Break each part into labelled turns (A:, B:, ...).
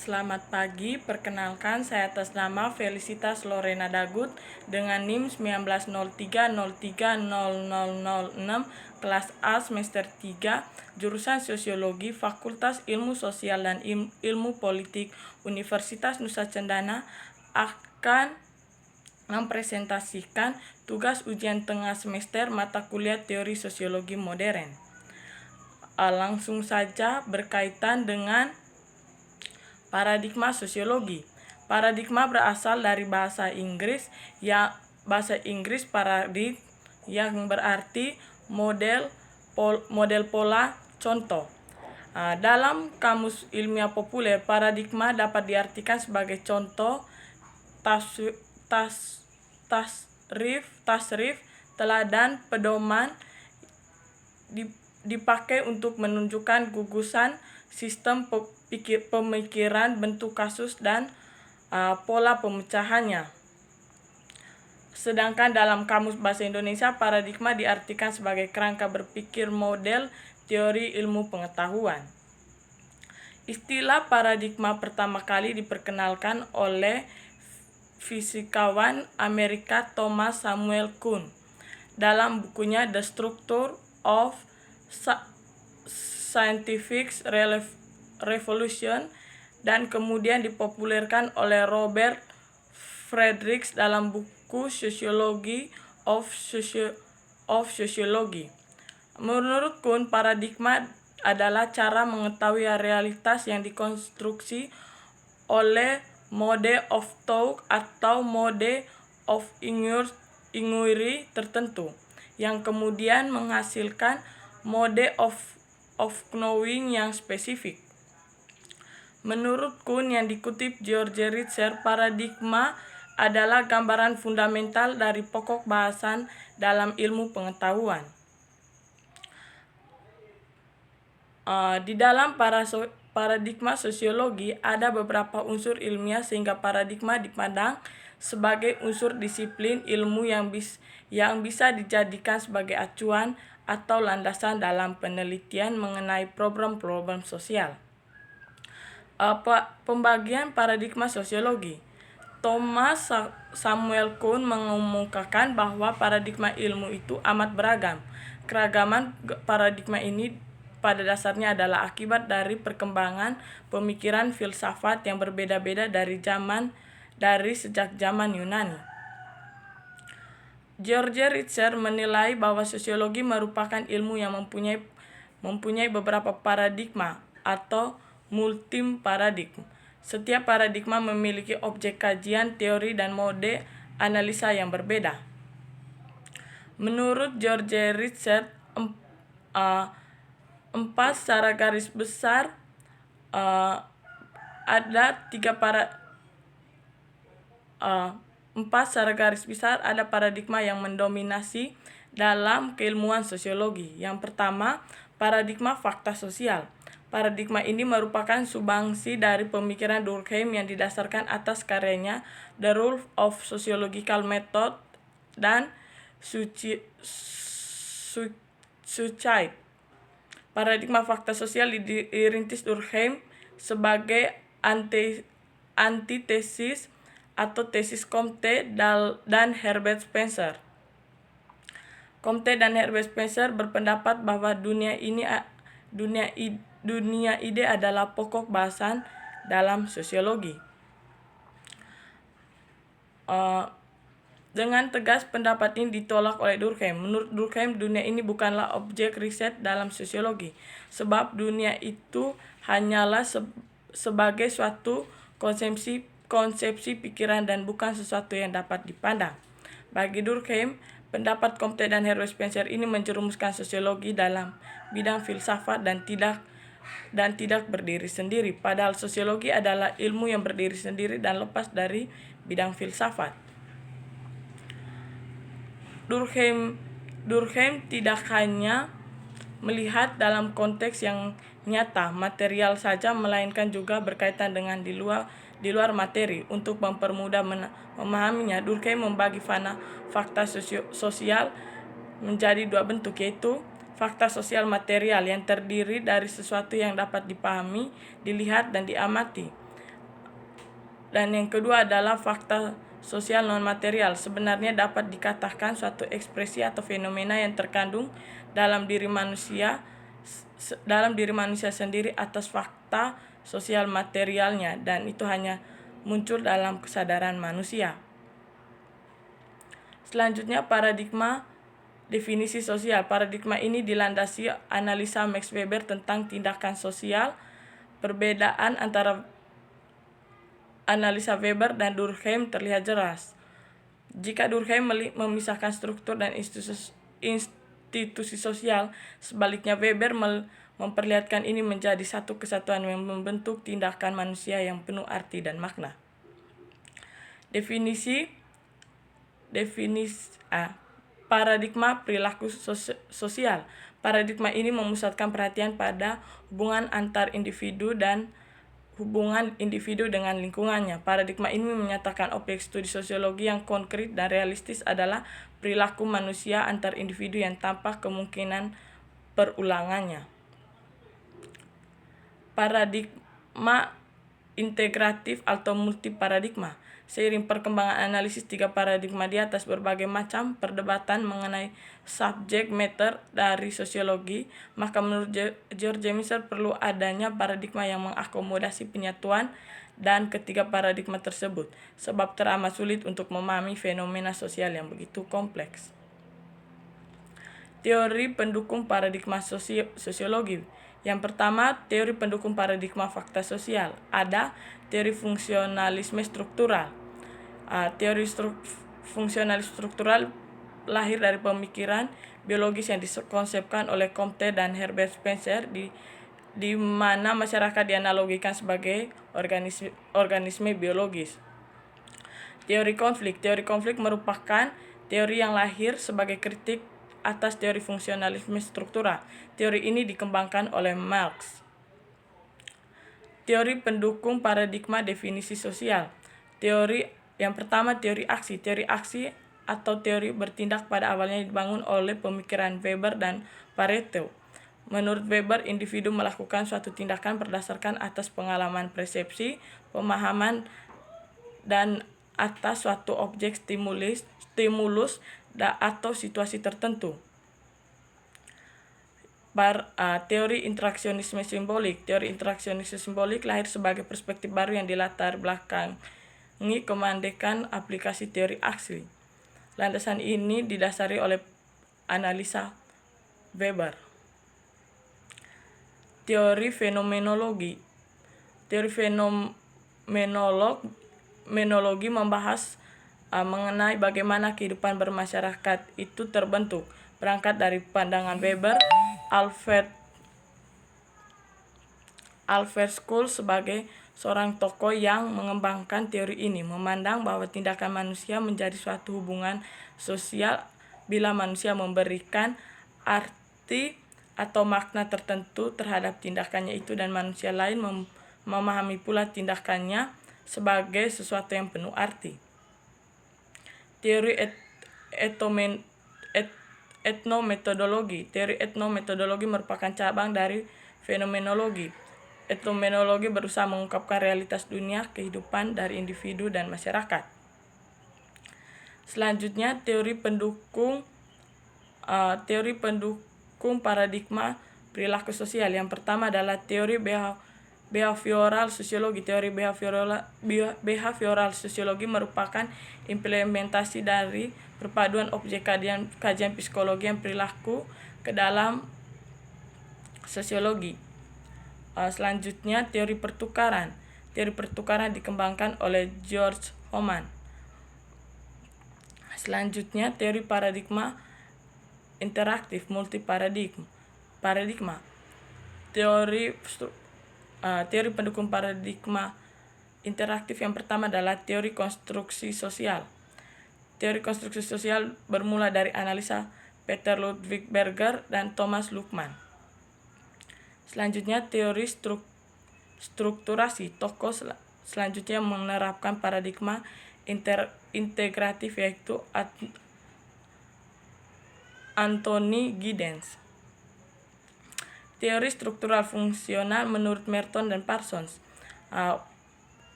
A: Selamat pagi, perkenalkan saya atas nama Felicitas Lorena Dagut dengan NIM 1903030006 kelas A semester 3 jurusan Sosiologi Fakultas Ilmu Sosial dan Ilmu Politik Universitas Nusa Cendana akan mempresentasikan tugas ujian tengah semester mata kuliah Teori Sosiologi Modern. Langsung saja berkaitan dengan paradigma sosiologi. Paradigma berasal dari bahasa Inggris paradigm yang berarti model pola contoh. Dalam kamus ilmiah populer, paradigma dapat diartikan sebagai contoh, tasrif, teladan, pedoman dipakai untuk menunjukkan gugusan sistem pemikiran, bentuk kasus, dan pola pemecahannya. Sedangkan dalam Kamus Bahasa Indonesia, paradigma diartikan sebagai kerangka berpikir model teori ilmu pengetahuan. Istilah paradigma pertama kali diperkenalkan oleh fisikawan Amerika Thomas Samuel Kuhn dalam bukunya The Structure of Scientific Revolution, dan kemudian dipopulerkan oleh Robert Friedrichs dalam buku Sociology of Sociology. Menurut Kuhn, paradigma adalah cara mengetahui realitas yang dikonstruksi oleh mode of thought atau mode of inquiry tertentu, yang kemudian menghasilkan mode of knowing yang spesifik. Menurut Kuhn yang dikutip George Ritzer, paradigma adalah gambaran fundamental dari pokok bahasan dalam ilmu pengetahuan. Di dalam paradigma sosiologi ada beberapa unsur ilmiah sehingga paradigma dipandang sebagai unsur disiplin ilmu yang bisa dijadikan sebagai acuan atau landasan dalam penelitian mengenai problem-problem sosial. Pembagian paradigma sosiologi. Thomas Samuel Kuhn mengemukakan bahwa paradigma ilmu itu amat beragam. Keragaman paradigma ini pada dasarnya adalah akibat dari perkembangan pemikiran filsafat yang berbeda-beda dari sejak zaman Yunani. George Ritzer menilai bahwa sosiologi merupakan ilmu yang mempunyai beberapa paradigma atau multi-paradigma. Setiap paradigma memiliki objek kajian, teori, dan mode analisa yang berbeda. Menurut George Ritzer, secara garis besar ada paradigma yang mendominasi dalam keilmuan sosiologi. Yang pertama, paradigma fakta sosial. Paradigma ini merupakan sumbangsi dari pemikiran Durkheim yang didasarkan atas karyanya The Rule of Sociological Method dan Suicide. Paradigma fakta sosial dirintis Durkheim sebagai antitesis atau tesis Comte dan Herbert Spencer. Comte dan Herbert Spencer berpendapat bahwa dunia ide adalah pokok bahasan dalam sosiologi. Dengan tegas pendapat ini ditolak oleh Durkheim. Menurut Durkheim, dunia ini bukanlah objek riset dalam sosiologi, sebab dunia itu hanyalah sebagai suatu konsepsi pikiran dan bukan sesuatu yang dapat dipandang. Bagi Durkheim, pendapat Comte dan Herbert Spencer ini menjerumuskan sosiologi dalam bidang filsafat dan tidak berdiri sendiri, padahal sosiologi adalah ilmu yang berdiri sendiri dan lepas dari bidang filsafat. Durkheim tidak hanya melihat dalam konteks yang nyata, material saja, melainkan juga berkaitan dengan di luar materi. Untuk mempermudah memahaminya, Durkheim membagi fakta sosial menjadi dua bentuk, yaitu fakta sosial material yang terdiri dari sesuatu yang dapat dipahami, dilihat, dan diamati. Dan yang kedua adalah fakta sosial non material. Sebenarnya dapat dikatakan suatu ekspresi atau fenomena yang terkandung dalam diri manusia sendiri atas fakta sosial materialnya, dan itu hanya muncul dalam kesadaran manusia. Selanjutnya, paradigma definisi sosial. Paradigma ini dilandasi analisa Max Weber tentang tindakan sosial. Perbedaan antara analisa Weber dan Durkheim terlihat jelas. Jika Durkheim memisahkan struktur dan institusi sosial, sebaliknya Weber memperlihatkan ini menjadi satu kesatuan yang membentuk tindakan manusia yang penuh arti dan makna. Definisi paradigma perilaku sosial. Paradigma ini memusatkan perhatian pada hubungan antar individu dan hubungan individu dengan lingkungannya. Paradigma ini menyatakan objek studi sosiologi yang konkret dan realistis adalah perilaku manusia antar individu yang tanpa kemungkinan perulangannya. Paradigma integratif atau multiparadigma. Seiring perkembangan analisis tiga paradigma di atas, berbagai macam perdebatan mengenai subjek matter dari sosiologi, maka menurut George Jamieson perlu adanya paradigma yang mengakomodasi penyatuan dan ketiga paradigma tersebut, sebab teramat sulit untuk memahami fenomena sosial yang begitu kompleks. Teori pendukung paradigma sosiologi. Yang pertama, teori pendukung paradigma fakta sosial. Ada teori fungsionalisme struktural. Teori fungsionalis struktural lahir dari pemikiran biologis yang dikonsepkan oleh Comte dan Herbert Spencer, di mana masyarakat dianalogikan sebagai organisme biologis. Teori konflik merupakan teori yang lahir sebagai kritik atas teori fungsionalisme struktural. Teori ini dikembangkan oleh Marx. Teori pendukung paradigma definisi sosial. Yang pertama, teori aksi. Teori aksi atau teori bertindak pada awalnya dibangun oleh pemikiran Weber dan Pareto. Menurut Weber, individu melakukan suatu tindakan berdasarkan atas pengalaman persepsi, pemahaman, dan atas suatu objek stimulus atau situasi tertentu. Teori interaksionisme simbolik. Teori interaksionisme simbolik lahir sebagai perspektif baru yang dilatar belakangi kemandekan aplikasi teori aksi. Landasan ini didasari oleh analisa Weber. Teori fenomenologi. Teori fenomenologi membahas mengenai bagaimana kehidupan bermasyarakat itu terbentuk. Berangkat dari pandangan Weber, Albert School sebagai seorang tokoh yang mengembangkan teori ini memandang bahwa tindakan manusia menjadi suatu hubungan sosial bila manusia memberikan arti atau makna tertentu terhadap tindakannya itu, dan manusia lain memahami pula tindakannya sebagai sesuatu yang penuh arti. Teori etnometodologi. Teori etnometodologi merupakan cabang dari fenomenologi. Etnomenologi berusaha mengungkapkan realitas dunia kehidupan dari individu dan masyarakat. Selanjutnya, teori pendukung paradigma perilaku sosial. Yang pertama adalah teori behavioral sosiologi. Teori behavioral sosiologi merupakan implementasi dari perpaduan objek kajian psikologi yang perilaku ke dalam sosiologi. Selanjutnya, teori pertukaran. Teori pertukaran dikembangkan oleh George Homan. Selanjutnya, teori paradigma interaktif multiparadigma. Teori pendukung paradigma interaktif yang pertama adalah teori konstruksi sosial. Teori konstruksi sosial bermula dari analisa Peter Ludwig Berger dan Thomas Luhmann. Selanjutnya, teori strukturasi. Tokoh selanjutnya menerapkan paradigma integratif, yaitu Anthony Giddens. Teori struktural fungsional menurut Merton dan Parsons.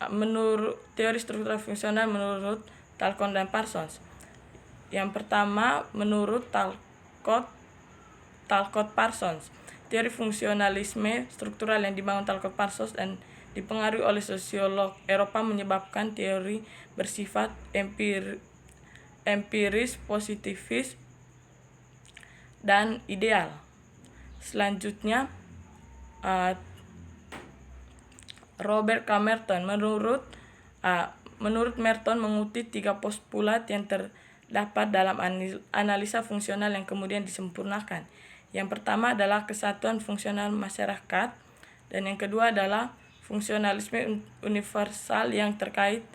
A: menurut teori struktural fungsional menurut Talcott dan Parsons. Yang pertama menurut Talcott Parsons. Teori fungsionalisme struktural yang dibangun Talcott Parsons dan dipengaruhi oleh sosiolog Eropa menyebabkan teori bersifat empiris, positivis, dan ideal. Selanjutnya Robert K. Merton. Menurut Merton mengutip 3 postulat yang terdapat dalam analisa fungsional yang kemudian disempurnakan. Yang pertama adalah kesatuan fungsional masyarakat, dan yang kedua adalah fungsionalisme universal yang terkait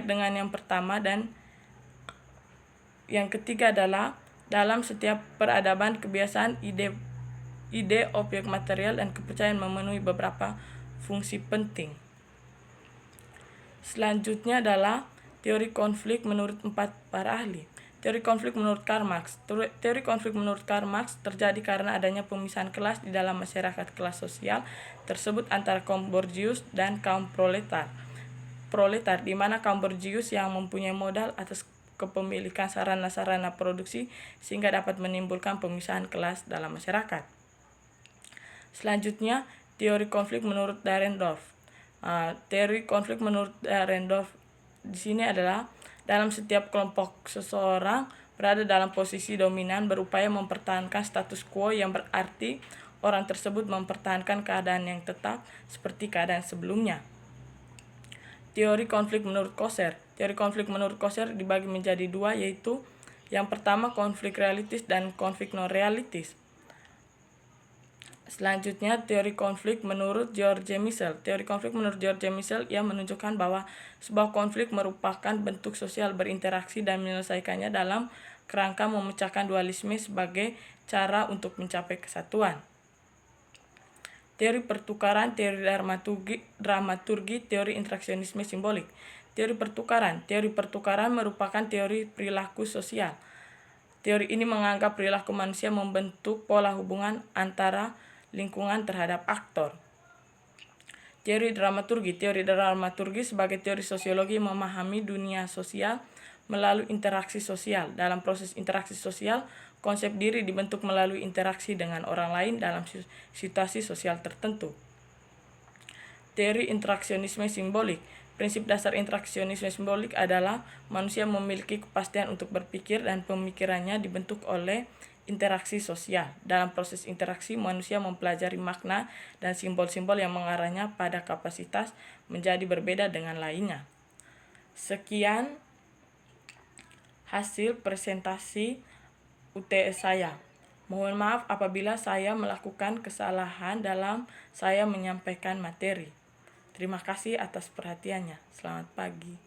A: dengan yang pertama, dan yang ketiga adalah dalam setiap peradaban kebiasaan ide objek material dan kepercayaan memenuhi beberapa fungsi penting. Selanjutnya adalah teori konflik menurut 4 para ahli. Teori konflik menurut Karl Marx. Teori konflik menurut Karl Marx terjadi karena adanya pemisahan kelas di dalam masyarakat kelas sosial tersebut antara kaum borgius dan kaum proletar, di mana kaum borgius yang mempunyai modal atas kepemilikan sarana-sarana produksi sehingga dapat menimbulkan pemisahan kelas dalam masyarakat. Selanjutnya, teori konflik menurut Dahrendorf. Teori konflik menurut Dahrendorf di sini adalah dalam setiap kelompok seseorang berada dalam posisi dominan berupaya mempertahankan status quo, yang berarti orang tersebut mempertahankan keadaan yang tetap seperti keadaan sebelumnya. Teori konflik menurut Coser. Teori konflik menurut Coser dibagi menjadi 2, yaitu yang pertama konflik realitis dan konflik non-realitis. Selanjutnya, teori konflik menurut George Michel. Teori konflik menurut George Michel ia menunjukkan bahwa sebuah konflik merupakan bentuk sosial berinteraksi dan menyelesaikannya dalam kerangka memecahkan dualisme sebagai cara untuk mencapai kesatuan. Teori pertukaran, teori dramaturgi, teori interaksionisme simbolik. Teori pertukaran merupakan teori perilaku sosial. Teori ini menganggap perilaku manusia membentuk pola hubungan antara lingkungan terhadap aktor. Teori dramaturgi sebagai teori sosiologi memahami dunia sosial melalui interaksi sosial. Dalam proses interaksi sosial, konsep diri dibentuk melalui interaksi dengan orang lain dalam situasi sosial tertentu. Teori interaksionisme simbolik. Prinsip dasar interaksionisme simbolik adalah manusia memiliki kepastian untuk berpikir dan pemikirannya dibentuk oleh interaksi sosial. Dalam proses interaksi, manusia mempelajari makna dan simbol-simbol yang mengarahnya pada kapasitas menjadi berbeda dengan lainnya. Sekian hasil presentasi UTS saya. Mohon maaf apabila saya melakukan kesalahan dalam saya menyampaikan materi. Terima kasih atas perhatiannya. Selamat pagi.